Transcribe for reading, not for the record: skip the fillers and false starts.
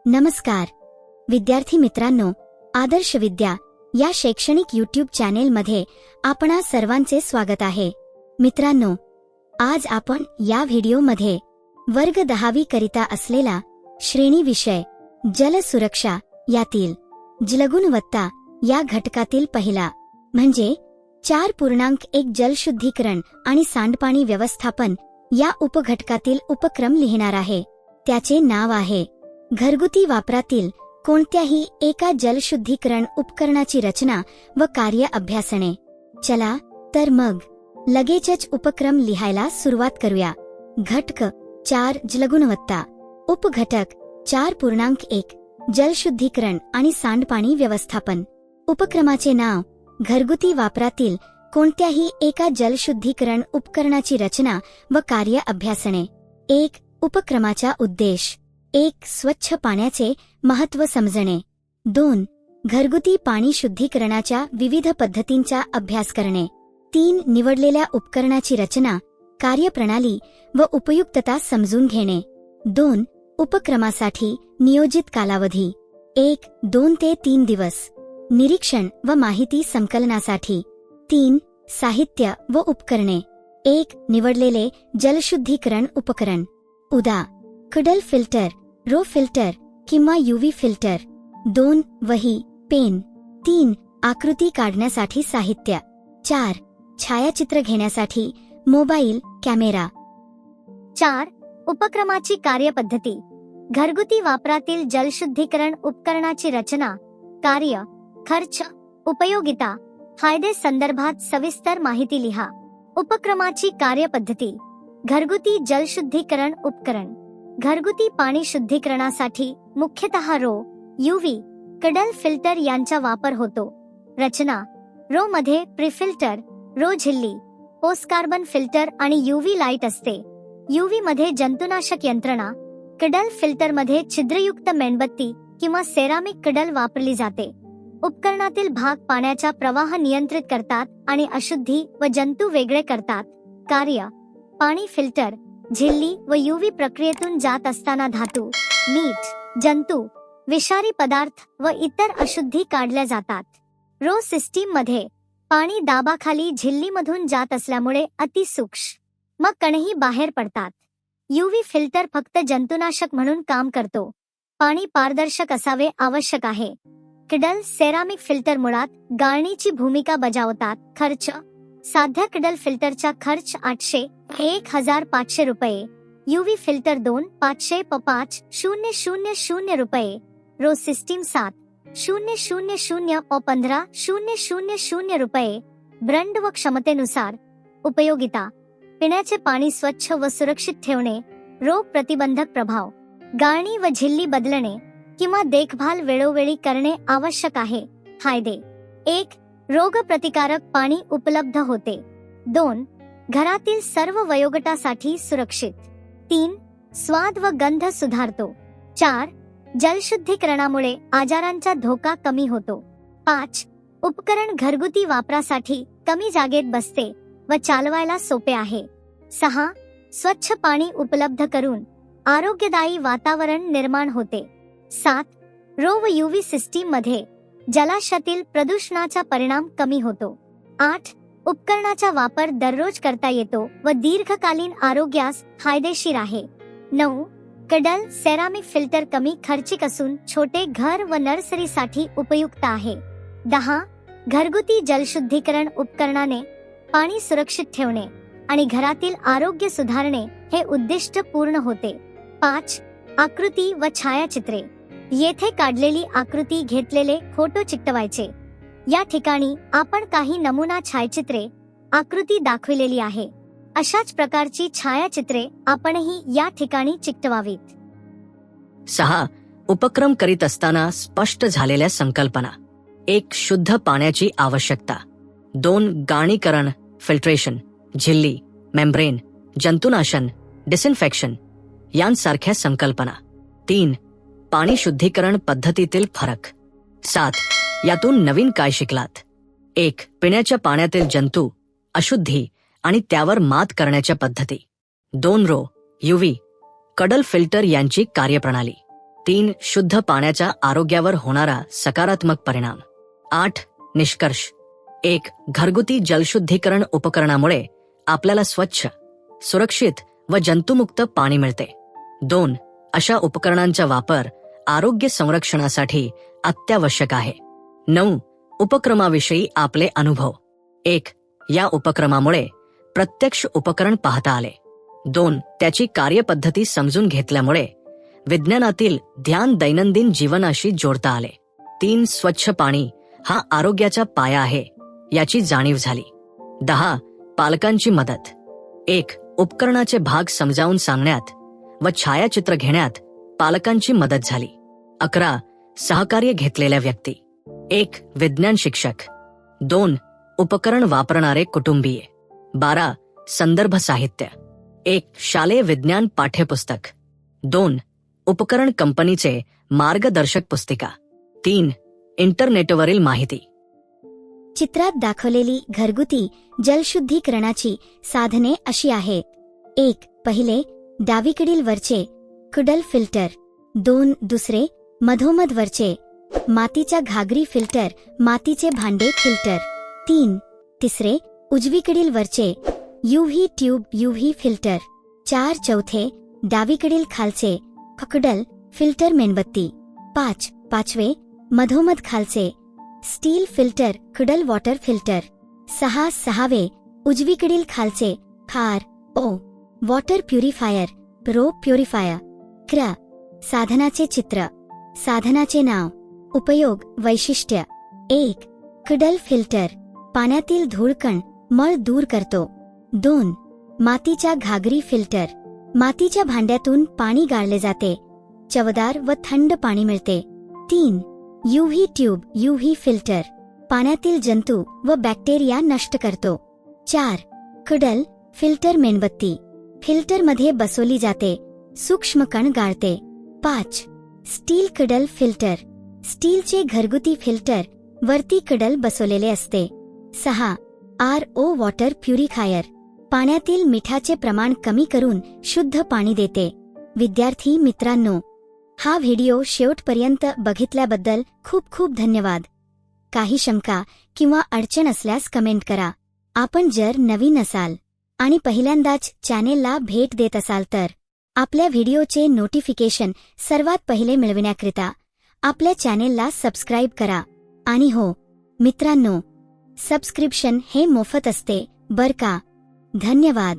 नमस्कार विद्यार्थी मित्रांनो, आदर्श विद्या या शैक्षणिक यूट्यूब चॅनेलमध्ये आपणा सर्वांचे स्वागत आहे। मित्रांनो, आज आपण या व्हिडिओमध्ये वर्ग 10वी करिता असलेला श्रेणी विषय जल सुरक्षा यातील जलगुणवत्ता या घटकातील पहिला म्हणजे 4.1 जलशुद्धीकरण आणि सांडपाणी व्यवस्थापन या उपघटकातील उपक्रम लिहिणार आहे। त्याचे नाव आहे घरगुती वापरातील कोणत्याही एका जलशुद्धीकरण उपकरणाची रचना व कार्य अभ्यासणे। चला तर मग लगेचच उपक्रम लिहायला सुरुवात करूया। घटक 4 जलगुणवत्ता, उपघटक 4.1 जलशुद्धीकरण आणि सांडपाणी व्यवस्थापन। उपक्रमाचे नाव घरगुती वापरातील कोणत्याही एका जलशुद्धीकरण उपकरणाची रचना व कार्य अभ्यासणे। 1. उपक्रमाचा उद्देश 1. स्वच्छ पाण्याचे महत्त्व समजणे। 2. घरगुती पाणी शुद्धीकरणाच्या विविध पद्धतींचा अभ्यास करणे। 3. निवडलेल्या उपकरणाची रचना, कार्यप्रणाली व उपयुक्तता समजून घेणे। 2. उपक्रमासाठी नियोजित कालावधी 1, 2 ते 3 दिवस। निरीक्षण व माहिती संकलनासाठी 3. साहित्य व उपकरणे 1. निवडलेले जलशुद्धीकरण उपकरण उदा. कडल फिल्टर, रो फिल्टर किंवा यूव्ही फिल्टर। 2. वही, पेन। 3. आकृती काढण्यासाठी साहित्य। 4. छायाचित्र घेण्यासाठी मोबाईल, कॅमेरा। 4. उपक्रमाची कार्यपद्धती घरगुती वापरातील जलशुद्धीकरण उपकरणाची रचना, कार्य, खर्च, उपयोगिता, फायदे संदर्भात सविस्तर माहिती लिहा। उपक्रमाची कार्यपद्धती घरगुती जलशुद्धीकरण उपकरण घरगुती पाणी शुद्धीकरणासाठी मुख्यतः रो, यूव्ही, कडल फिल्टर यांचा वापर होतो। रचना रो मध्ये प्रीफिल्टर, रो झिल्ली, पोस्ट कार्बन फिल्टर आणि यूव्ही लाईट असते। यूव्ही मध्ये जंतुनाशक यंत्रणा, कडल फिल्टर मध्ये छिद्रयुक्त मेणबत्ती किंवा सेरामिक कडल वापरली जाते। उपकरणातील भाग पाण्याचा प्रवाह नियंत्रित करतात आणि अशुद्धी व जंतू वेगळे करतात। कार्य पाणी फिल्टर, झिल्ली व यूव्ही प्रक्रियेतून जात असताना धातू, मीठ, जंतू, विषारी पदार्थ व इतर अशुद्धी काढल्या जातात। रो सिस्टीम मध्ये पाणी दाबाखाली झिल्लीमधून जात असल्यामुळे अतिसूक्ष्म मग कणही बाहेर पडतात। यूव्ही फिल्टर फक्त जंतुनाशक म्हणून काम करतो। पाणी पारदर्शक असावे आवश्यक आहे। कडल सेरामिक फिल्टर मुळात गाळणीची भूमिका बजावतात। खर्च साध्या कडल फिल्टरचा खर्च 800-1500 रुपये, यूव्ही फिल्टर 2-500-5000 रुपये, रो सिस्टीम 7-000-1500 रुपये। ब्रँड व क्षमतेनुसार उपयोगिता पिण्याचे पाणी स्वच्छ व सुरक्षित ठेवणे, रोग प्रतिबंधक प्रभाव, गाळणी व झिल्ली बदलणे किंवा देखभाल वेळोवेळी करणे आवश्यक आहे। फायदे 1. रोगप्रतिकारक पाणी उपलब्ध होते। 2. घरातील सर्व वयोगटासाठी सुरक्षित। 3. स्वाद व गंध सुधारतो। 4. जलशुद्धीकरणामुळे आजारांचा धोका कमी होतो। 5. उपकरण घरगुती वापरासाठी कमी जागेत बसते व चालवायला सोपे आहे। 6. स्वच्छ पाणी उपलब्ध करून आरोग्यदायी वातावरण निर्माण होते। 7. रो व यूव्ही सिस्टीम मध्ये जलाशयातील प्रदूषणाचा परिणाम कमी होतो। 8. उपकरणाचा वापर दररोज करता येतो व दीर्घकालीन आरोग्यास फायदेशीर आहे। 9. कडल सेरामिक फिल्टर कमी खर्चिक असून छोटे घर व नर्सरीसाठी उपयुक्त आहे। 10. घरगुती जलशुद्धीकरण उपकरणाने पाणी सुरक्षित ठेवणे आणि घरातील आरोग्य सुधारणे हे उद्दिष्ट पूर्ण होते। 5. आकृती व छायाचित्रे येथे काढलेली आकृती घेतलेले फोटो चिकटवायचे। या ठिकाणी आपण काही नमुना छायाचित्रे, आकृती दाखविलेली आहे। अशाच प्रकारची छायाचित्रे आपणही या ठिकाणी चिकटवावीत। 6. उपक्रम करीत असताना स्पष्ट झालेल्या संकल्पना 1. शुद्ध पाण्याची आवश्यकता 2. गाळणीकरण, फिल्ट्रेशन, झिल्ली, मेम्ब्रेन, जंतुनाशन, डिसइन्फेक्शन यांसारख्या संकल्पना 3. पाणी शुद्धीकरण पद्धतीतील फरक 7. यातून नवीन काय शिकलात? 1. पिण्याच्या पाण्यातील जंतू, अशुद्धी आणि त्यावर मात करण्याच्या पद्धती 2. रो, यूव्ही, कडल फिल्टर यांची कार्यप्रणाली 3 शुद्ध पाण्याच्या आरोग्यावर होणारा सकारात्मक परिणाम. 8 निष्कर्ष. 1 घरगुती जलशुद्धीकरण उपकरणामुळे आपल्याला स्वच्छ, सुरक्षित व जंतुमुक्त पाणी मिळते. 2 अशा उपकरणांचा वापर आरोग्य संरक्षणासाठी अत्यावश्यक आहे. 9 उपक्रमाविषयी आपले अनुभव. 1 या उपक्रमामुळे प्रत्यक्ष उपकरण पाहता आले. 2 त्याची कार्यपद्धती समजून घेतल्यामुळे विज्ञानातील ध्यान दैनंदिन जीवनाशी जोडता आले. 3 स्वच्छ पाणी हा आरोग्याचा पाया आहे याची जाणीव झाली. 10 पालकांची मदत. 1 उपकरणाचे भाग समजावून सांगण्यात व छायाचित्र घेण्यात पालकांची मदत झाली. 11 सहकार्य घेतलेल्या व्यक्ती. 1 विज्ञान शिक्षक. 2 उपकरण वापरणारे कुटुंबीय. 12 संदर्भ साहित्य. 1 शालेय विज्ञान पाठ्यपुस्तक. 2 उपकरण कंपनीचे मार्गदर्शक पुस्तिका. 3 इंटरनेटवरील माहिती. चित्रात दाखवलेली घरगुती जलशुद्धीकरणाची साधने अशी आहेत. 1 पहिले डावीकडील वरचे कुडल फिल्टर. 2 दुसरे मधोमध वरचे मातीच्या घागरी फिल्टर, मातीचे भांडे फिल्टर. 3 तिसरे उजवीकडील वरचे यूव्ही ट्यूब यूव्ही फिल्टर. 4 चौथे डावीकडील खालचे कुडल फिल्टर मेणबत्ती. 5 पाचवे मधोमध खालचे steel filter cuddle water filter. 6 सहावे उजवीकडील खालचे खार ओ वॉटर प्युरिफायर प्रो प्युरिफायर. 11 साधनाचे चित्र. साधनाचे नाव. उपयोग वैशिष्ट्य. 1 कुडल फिल्टर पाण्यातील धूळकण मळ दूर करतो. 2 मातीच्या घागरी फिल्टर मातीच्या भांड्यातून पाणी गाळले जाते, चवदार व थंड पाणी मिळते. 3 यूव्ही ट्यूब यूव्ही फिल्टर पाण्यातील जंतू व बॅक्टेरिया नष्ट करतो. 4 कुडल फिल्टर मेणबत्ती फिल्टरमध्ये बसवली जाते, सूक्ष्म कण गाळते. 5 स्टील कुडल फिल्टर स्टीलचे घरगुती फिल्टर वरती कुडल बसवलेले असते. 6 RO वॉटर प्युरिफायर पाण्यातील मिठाचे प्रमाण कमी करून शुद्ध पाणी देते. विद्यार्थी मित्रांनो, हा व्हिडिओ शेवटपर्यंत बघितल्याबद्दल खूप खूप धन्यवाद. काही शंका किंवा अडचण असल्यास कमेंट करा. आपण जर नवीन असाल आणि पहिल्यांदाच चॅनेलला भेट देत असाल तर आपल्या व्हिडिओचे नोटिफिकेशन सर्वात पहिले मिळविण्याकरिता आपल्या चॅनेलला सबस्क्राईब करा. आणि हो मित्रांनो, सबस्क्रिप्शन हे मोफत असते बर का. धन्यवाद.